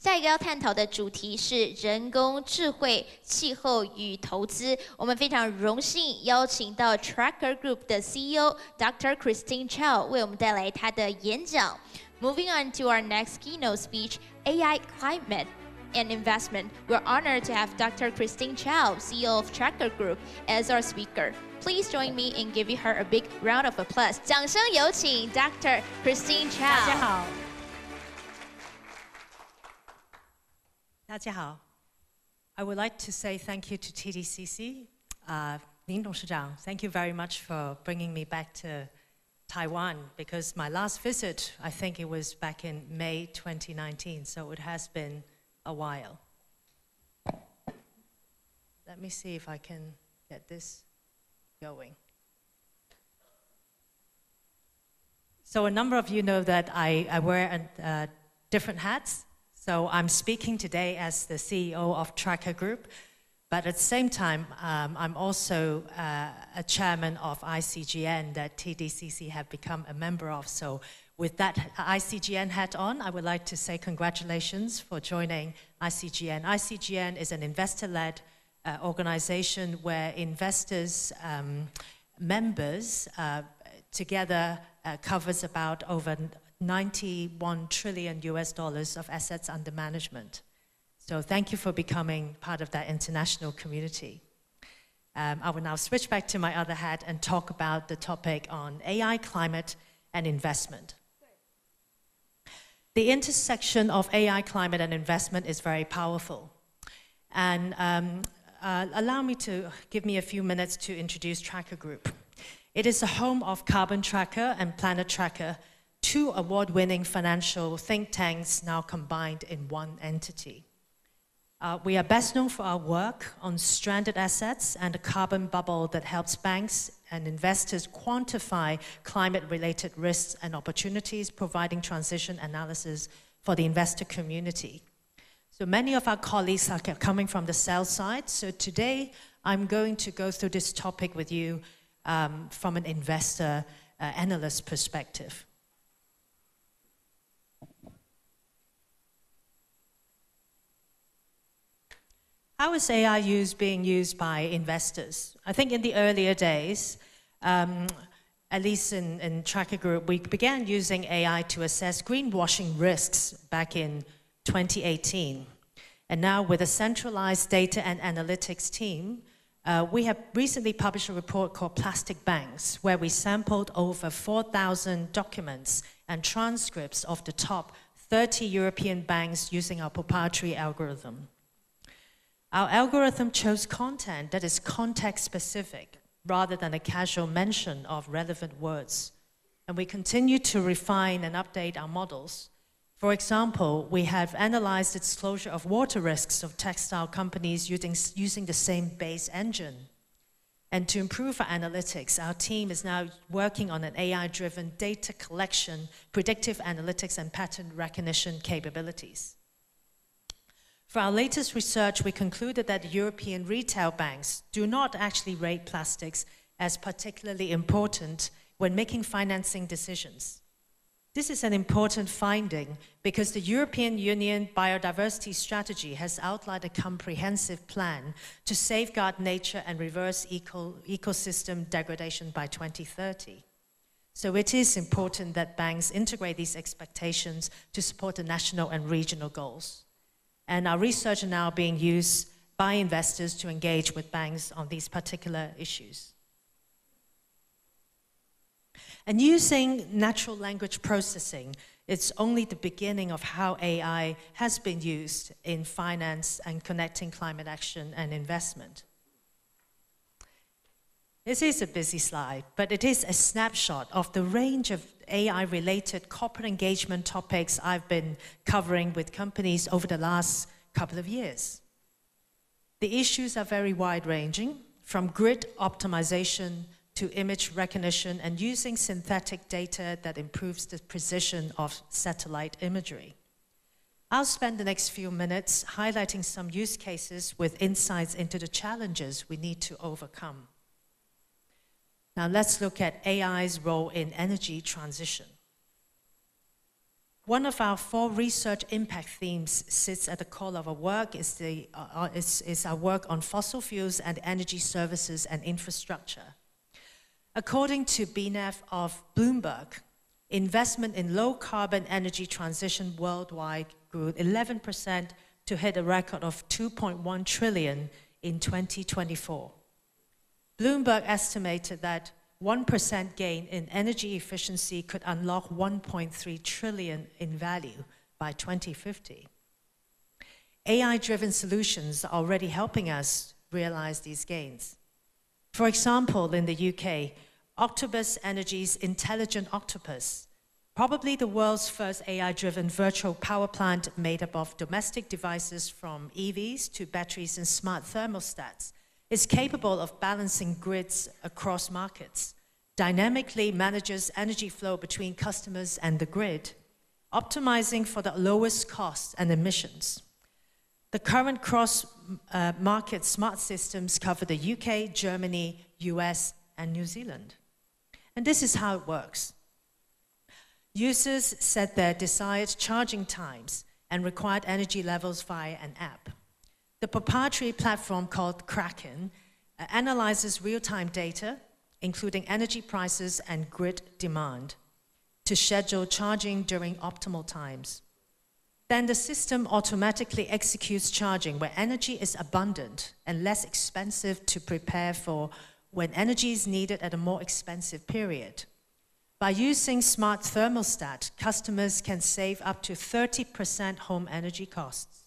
下一个要探讨的主题是人工智慧、气候与投资。我们非常荣幸邀请到 Tracker Group 的 CEO Dr. Christine Chow 为我们带来她的演讲。Moving on to our next keynote speech, AI Climate and Investment. We're honored to have Dr. Christine Chow, CEO of Tracker Group, as our speaker. Please join me in giving her a big round of applause. 掌声有请 Dr. Christine Chow。大家好。大家好。I would like to say thank you to TDCC. 林董事长, thank you very much for bringing me back to Taiwan, because my last visit, I think it was back in May 2019, so it has been a while. Let me see if I can get this going. So a number of you know that I wear different hats. So I'm speaking today as the CEO of Tracker Group, but at the same time, I'm also a chairman of ICGN that TDCC have become a member of. So with that ICGN hat on, I would like to say congratulations for joining ICGN. ICGN is an investor-led organization where investors, members, together covers about over $91 trillion of assets under management. So thank you for becoming part of that international community. I will now switch back to my other hat and talk about the topic on AI, climate, and investment. The intersection of AI, climate, and investment is very powerful. And allow me to give me a few minutes to introduce Tracker Group. It is the home of Carbon Tracker and Planet Tracker, two award-winning financial think tanks now combined in one entity. We are best known for our work on stranded assets and a carbon bubble that helps banks and investors quantify climate-related risks and opportunities, providing transition analysis for the investor community. So many of our colleagues are coming from the sell side. So today, I'm going to go through this topic with you from an investor analyst perspective. How is AI being used by investors? I think in the earlier days, at least in Tracker Group, we began using AI to assess greenwashing risks back in 2018. And now with a centralized data and analytics team, we have recently published a report called Plastic Banks, where we sampled over 4,000 documents and transcripts of the top 30 European banks using our proprietary algorithm. Our algorithm chose content that is context-specific rather than a casual mention of relevant words. And we continue to refine and update our models. For example, we have analyzed the disclosure of water risks of textile companies using the same base engine. And to improve our analytics, our team is now working on an AI-driven data collection, predictive analytics, and pattern recognition capabilities. For our latest research, we concluded that European retail banks do not actually rate plastics as particularly important when making financing decisions. This is an important finding because the European Union Biodiversity Strategy has outlined a comprehensive plan to safeguard nature and reverse ecosystem degradation by 2030. So it is important that banks integrate these expectations to support the national and regional goals. And our research is now being used by investors to engage with banks on these particular issues. And using natural language processing, it's only the beginning of how AI has been used in finance and connecting climate action and investment. This is a busy slide, but it is a snapshot of the range of AI-related corporate engagement topics I've been covering with companies over the last couple of years. The issues are very wide-ranging, from grid optimization to image recognition and using synthetic data that improves the precision of satellite imagery. I'll spend the next few minutes highlighting some use cases with insights into the challenges we need to overcome. Now let's look at AI's role in energy transition. One of our 4 research impact themes sits at the core of our work is our work on fossil fuels and energy services and infrastructure. According to BNEF of Bloomberg, investment in low-carbon energy transition worldwide grew 11% to hit a record of $2.1 trillion in 2024. Bloomberg estimated that 1% gain in energy efficiency could unlock $1.3 trillion in value by 2050. AI-driven solutions are already helping us realize these gains. For example, in the UK, Octopus Energy's Intelligent Octopus, probably the world's first AI-driven virtual power plant made up of domestic devices from EVs to batteries and smart thermostats, is capable of balancing grids across markets, dynamically manages energy flow between customers and the grid, optimizing for the lowest costs and emissions. The current cross-market smart systems cover the UK, Germany, US, and New Zealand. And this is how it works. Users set their desired charging times and required energy levels via an app. The proprietary platform called Kraken analyzes real-time data, including energy prices and grid demand, to schedule charging during optimal times. Then the system automatically executes charging where energy is abundant and less expensive to prepare for when energy is needed at a more expensive period. By using smart thermostat, customers can save up to 30% home energy costs.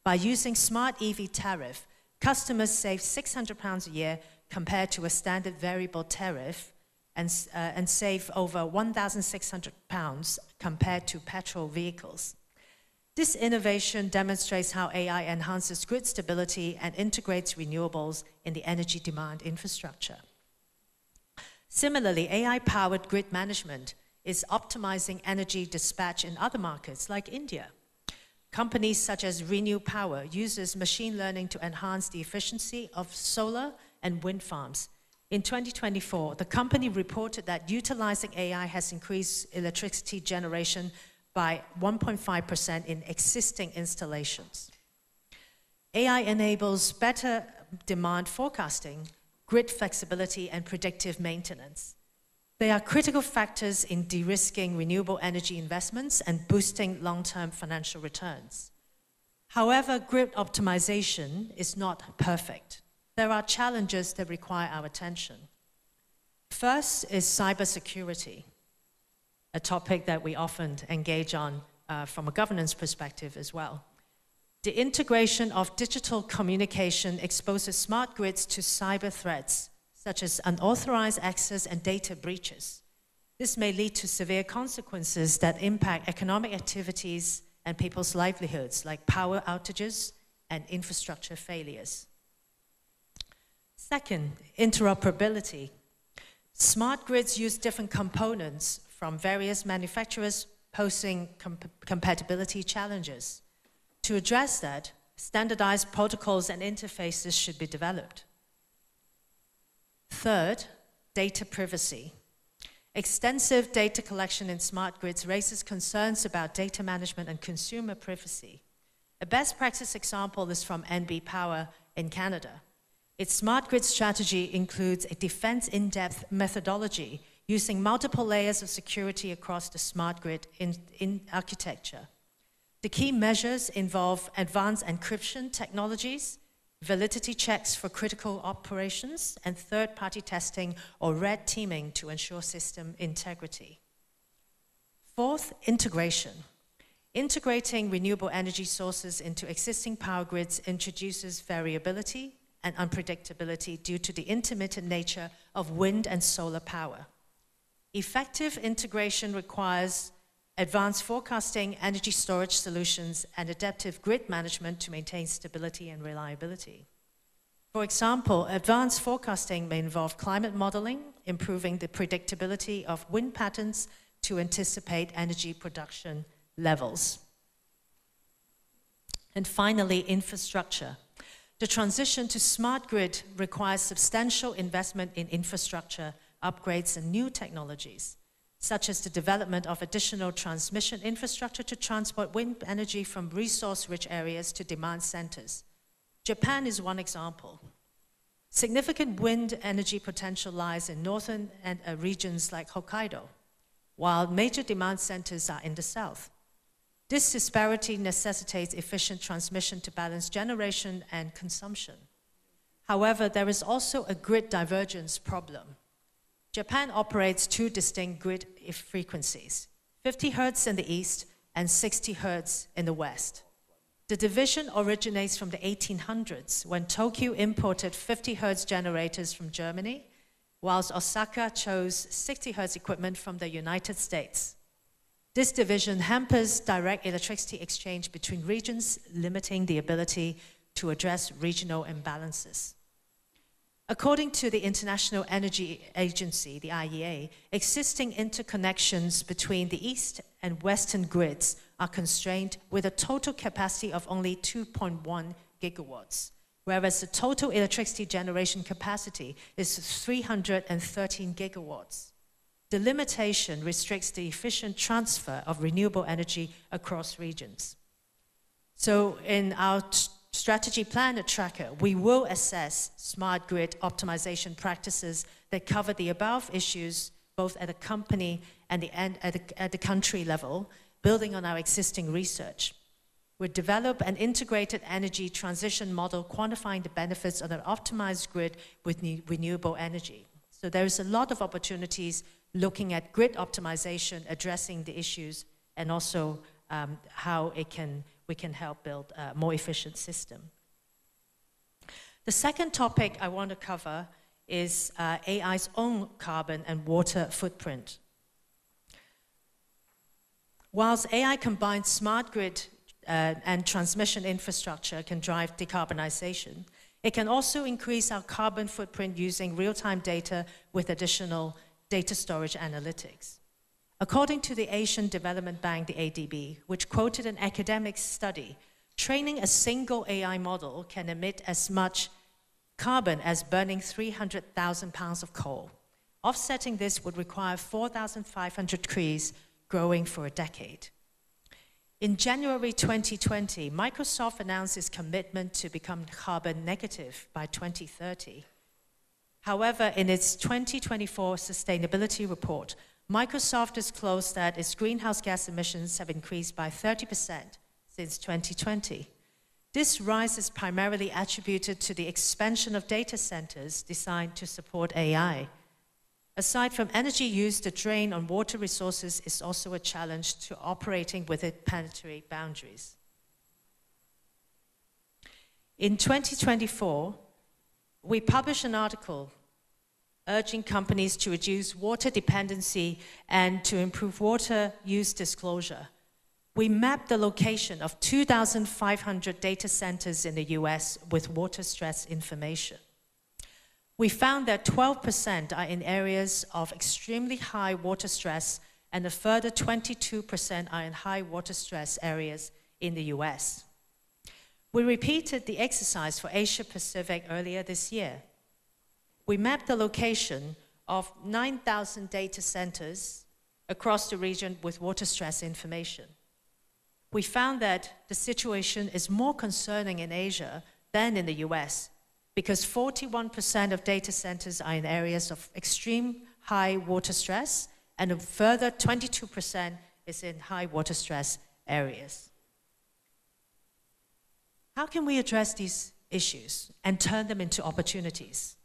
By using smart EV tariff, customers save £600 a year compared to a standard variable tariff and save over £1,600 compared to petrol vehicles. This innovation demonstrates how AI enhances grid stability and integrates renewables in the energy demand infrastructure. Similarly, AI-powered grid management is optimizing energy dispatch in other markets like India. Companies such as Renew Power uses machine learning to enhance the efficiency of solar and wind farms. In 2024, the company reported that utilizing AI has increased electricity generation by 1.5% in existing installations. AI enables better demand forecasting, grid flexibility, and predictive maintenance. They are critical factors in de-risking renewable energy investments and boosting long-term financial returns. However, grid optimization is not perfect. There are challenges that require our attention. First is cybersecurity, a topic that we often engage on from a governance perspective as well. The integration of digital communication exposes smart grids to cyber threats, such as unauthorized access and data breaches. This may lead to severe consequences that impact economic activities and people's livelihoods, like power outages and infrastructure failures. Second, interoperability. Smart grids use different components from various manufacturers, posing compatibility challenges. To address that, standardized protocols and interfaces should be developed. Third, data privacy. Extensive data collection in smart grids raises concerns about data management and consumer privacy. A best practice example is from NB Power in Canada. Its smart grid strategy includes a defense in-depth methodology using multiple layers of security across the smart grid in architecture. The key measures involve advanced encryption technologies, validity checks for critical operations, and third-party testing or red teaming to ensure system integrity. Fourth, integration. Integrating renewable energy sources into existing power grids introduces variability and unpredictability due to the intermittent nature of wind and solar power. Effective integration requires advanced forecasting, energy storage solutions, and adaptive grid management to maintain stability and reliability. For example, advanced forecasting may involve climate modeling, improving the predictability of wind patterns to anticipate energy production levels. And finally, infrastructure. The transition to smart grid requires substantial investment in infrastructure, upgrades, and new technologies. such as the development of additional transmission infrastructure to transport wind energy from resource-rich areas to demand centers. Japan is one example. Significant wind energy potential lies in northern regions like Hokkaido, while major demand centers are in the south. This disparity necessitates efficient transmission to balance generation and consumption. However, there is also a grid divergence problem. Japan operates two distinct grid frequencies, 50 Hz in the east and 60 Hz in the west. The division originates from the 1800s when Tokyo imported 50 Hz generators from Germany, whilst Osaka chose 60 Hz equipment from the United States. This division hampers direct electricity exchange between regions, limiting the ability to address regional imbalances. According to the International Energy Agency, the IEA, existing interconnections between the east and western grids are constrained with a total capacity of only 2.1 gigawatts, whereas the total electricity generation capacity is 313 gigawatts. The limitation restricts the efficient transfer of renewable energy across regions. So in our strategy plan at Tracker, we will assess smart grid optimization practices that cover the above issues, both at the company and at the country level, building on our existing research. We'll develop an integrated energy transition model quantifying the benefits of an optimized grid with renewable energy. So there is a lot of opportunities looking at grid optimization, addressing the issues, and also how we can help build a more efficient system. The second topic I want to cover is AI's own carbon and water footprint. Whilst AI combines smart grid and transmission infrastructure can drive decarbonization, it can also increase our carbon footprint using real-time data with additional data storage analytics. According to the Asian Development Bank, the ADB, which quoted an academic study, training a single AI model can emit as much carbon as burning 300,000 pounds of coal. Offsetting this would require 4,500 trees growing for a decade. In January 2020, Microsoft announced its commitment to become carbon negative by 2030. However, in its 2024 sustainability report, Microsoft disclosed that its greenhouse gas emissions have increased by 30% since 2020. This rise is primarily attributed to the expansion of data centers designed to support AI. Aside from energy use, the drain on water resources is also a challenge to operating within planetary boundaries. In 2024, we published an article urging companies to reduce water dependency and to improve water use disclosure. We mapped the location of 2,500 data centers in the US with water stress information. We found that 12% are in areas of extremely high water stress, and a further 22% are in high water stress areas in the US. We repeated the exercise for Asia Pacific earlier this year. We mapped the location of 9,000 data centers across the region with water stress information. We found that the situation is more concerning in Asia than in the US, because 41% of data centers are in areas of extreme high water stress, and a further 22% is in high water stress areas. How can we address these issues and turn them into opportunities?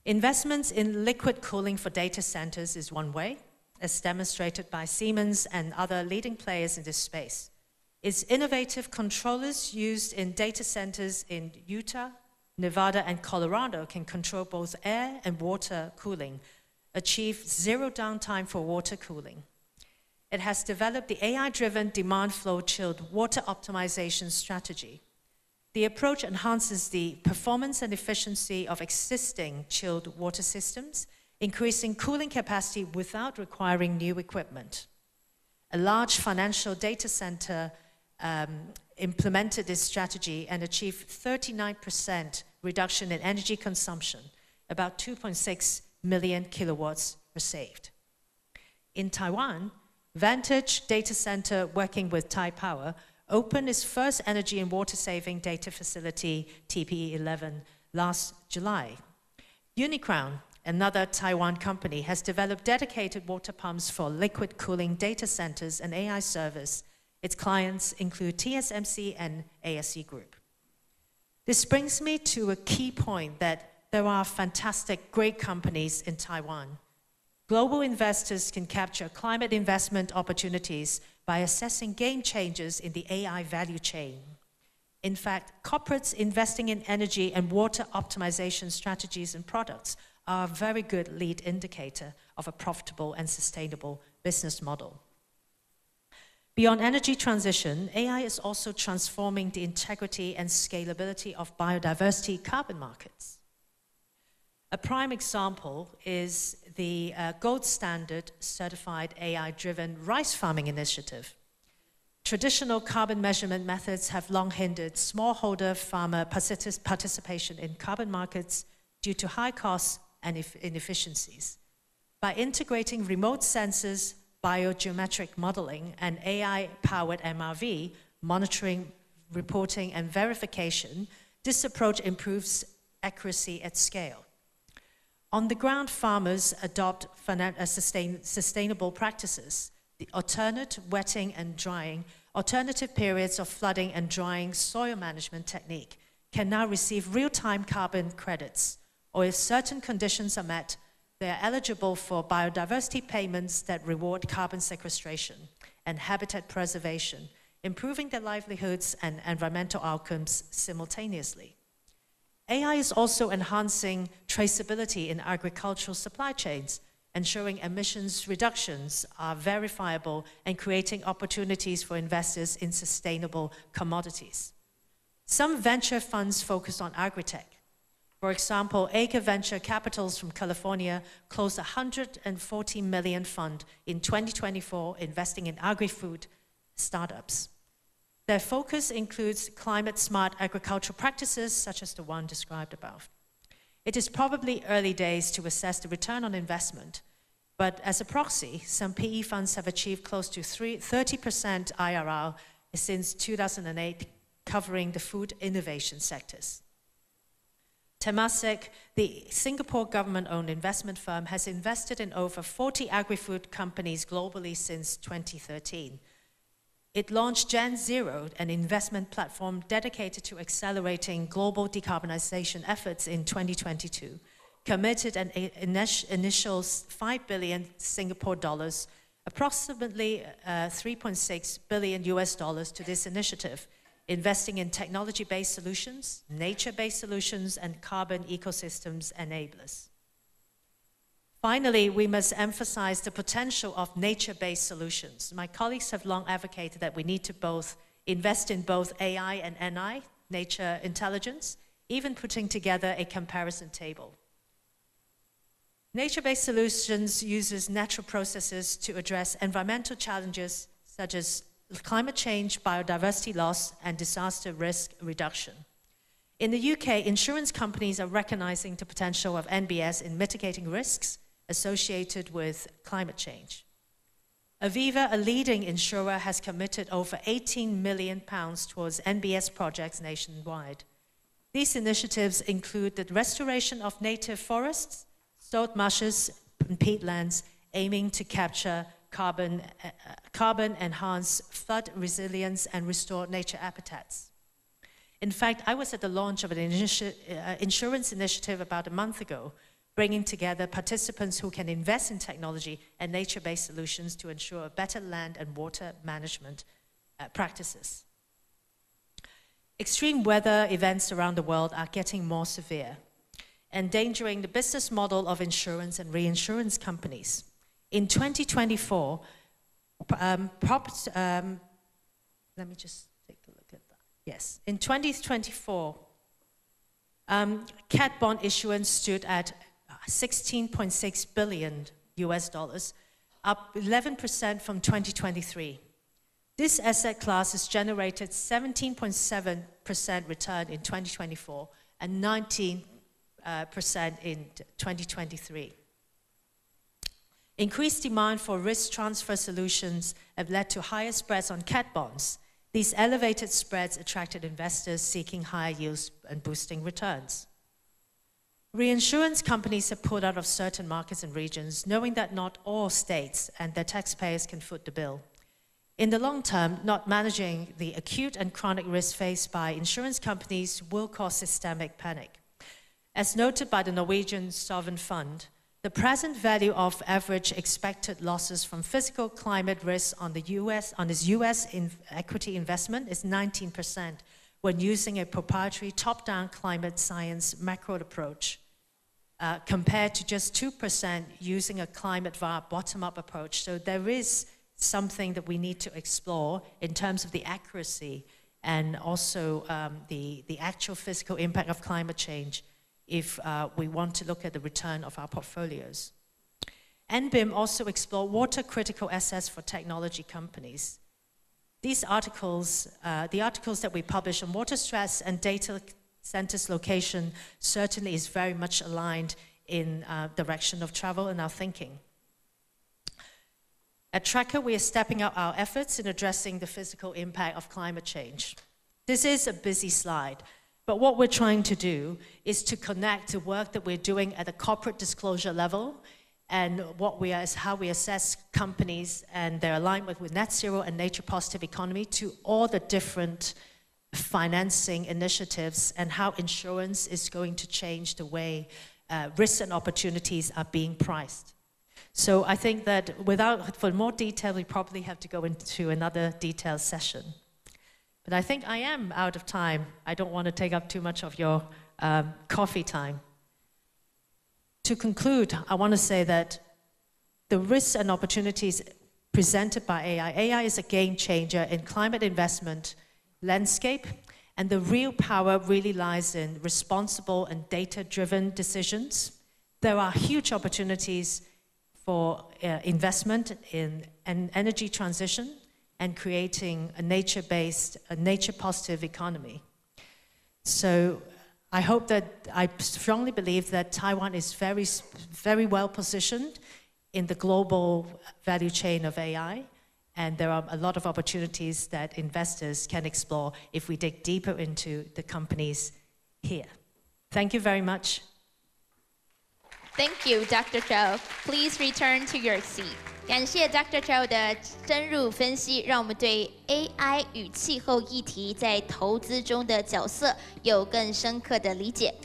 Investments in liquid cooling for data centers is one way, as demonstrated by Siemens and other leading players in this space. Its innovative controllers used in data centers in Utah, Nevada, and Colorado can control both air and water cooling, achieve zero downtime for water cooling. It has developed the AI-driven demand flow chilled water optimization strategy. The approach enhances the performance and efficiency of existing chilled water systems, increasing cooling capacity without requiring new equipment. A large financial data center implemented this strategy and achieved 39% reduction in energy consumption, about 2.6 million kilowatts were saved. In Taiwan, Vantage Data Center, working with Taipower, opened its first energy and water-saving data facility, TPE-11, last July. Unicrown, another Taiwan company, has developed dedicated water pumps for liquid cooling data centers and AI servers. Its clients include TSMC and ASE Group. This brings me to a key point that there are fantastic, great companies in Taiwan. Global investors can capture climate investment opportunities by assessing game changers in the AI value chain. In fact, corporates investing in energy and water optimization strategies and products are a very good lead indicator of a profitable and sustainable business model. Beyond energy transition, AI is also transforming the integrity and scalability of biodiversity carbon markets. A prime example is the gold standard certified AI-driven rice farming initiative. Traditional carbon measurement methods have long hindered smallholder farmer participation in carbon markets due to high costs and inefficiencies. By integrating remote sensors, biogeometric modeling, and AI-powered MRV, monitoring, reporting, and verification, this approach improves accuracy at scale. On the ground, farmers adopt sustainable practices. The alternate wetting and drying, alternative periods of flooding and drying soil management technique can now receive real-time carbon credits, or if certain conditions are met, they are eligible for biodiversity payments that reward carbon sequestration and habitat preservation, improving their livelihoods and environmental outcomes simultaneously. AI is also enhancing traceability in agricultural supply chains, ensuring emissions reductions are verifiable and creating opportunities for investors in sustainable commodities. Some venture funds focus on agritech. For example, Acre Venture Capitals from California closed a $140 million fund in 2024 investing in agri-food startups. Their focus includes climate-smart agricultural practices such as the one described above. It is probably early days to assess the return on investment, but as a proxy, some PE funds have achieved close to 30% IRR since 2008, covering the food innovation sectors. Temasek, the Singapore government-owned investment firm, has invested in over 40 agri-food companies globally since 2013. It launched Gen Zero, an investment platform dedicated to accelerating global decarbonization efforts in 2022, committed an initial 5 billion Singapore dollars, approximately 3.6 billion US dollars to this initiative, investing in technology-based solutions, nature-based solutions, and carbon ecosystems enablers. Finally, we must emphasize the potential of nature-based solutions. My colleagues have long advocated that we need to both invest in both AI and NI, nature intelligence, even putting together a comparison table. Nature-based solutions uses natural processes to address environmental challenges such as climate change, biodiversity loss, and disaster risk reduction. In the UK, insurance companies are recognizing the potential of NBS in mitigating risks associated with climate change. Aviva, a leading insurer, has committed over £18 million towards NBS projects nationwide. These initiatives include the restoration of native forests, salt marshes, and peatlands, aiming to capture carbon, enhance flood resilience, and restore nature habitats. In fact, I was at the launch of an insurance initiative about a month ago, bringing together participants who can invest in technology and nature-based solutions to ensure better land and water management practices. Extreme weather events around the world are getting more severe, endangering the business model of insurance and reinsurance companies. In 2024, let me just take a look at that. Yes, in 2024, cat bond issuance stood at 16.6 billion US dollars, up 11% from 2023. This asset class has generated 17.7% return in 2024 and 19% in 2023. Increased demand for risk transfer solutions have led to higher spreads on cat bonds. These elevated spreads attracted investors seeking higher yields and boosting returns. Reinsurance companies have pulled out of certain markets and regions, knowing that not all states and their taxpayers can foot the bill. In the long term, not managing the acute and chronic risks faced by insurance companies will cause systemic panic. As noted by the Norwegian Sovereign Fund, the present value of average expected losses from physical climate risks on its US equity investment is 19% when using a proprietary top-down climate science macro approach, compared to just 2% using a climate via bottom-up approach. So there is something that we need to explore in terms of the accuracy and also the actual physical impact of climate change if we want to look at the return of our portfolios. NBIM also explored water critical assets for technology companies. These articles, the articles that we publish on water stress and data centers location certainly is very much aligned in direction of travel and our thinking. At Tracker, we are stepping up our efforts in addressing the physical impact of climate change. This is a busy slide, but what we're trying to do is to connect the work that we're doing at a corporate disclosure level and how we assess companies and their alignment with net zero and nature positive economy to all the different financing initiatives and how insurance is going to change the way risks and opportunities are being priced. So I think that for more detail, we probably have to go into another detailed session. But I think I am out of time. I don't want to take up too much of your coffee time. To conclude, I want to say that the risks and opportunities presented by AI is a game changer in climate investment landscape, and the real power really lies in responsible and data-driven decisions. There are huge opportunities for investment in an energy transition and creating a nature-based, a nature-positive economy. So I strongly believe that Taiwan is very, very well positioned in the global value chain of AI, and there are a lot of opportunities that investors can explore if we dig deeper into the companies here. Thank you very much. Thank you, Dr. Zhou. Please return to your seat. 感谢 Dr. Zhou 的深入分析，让我们对 AI 与气候议题在投资中的角色有更深刻的理解。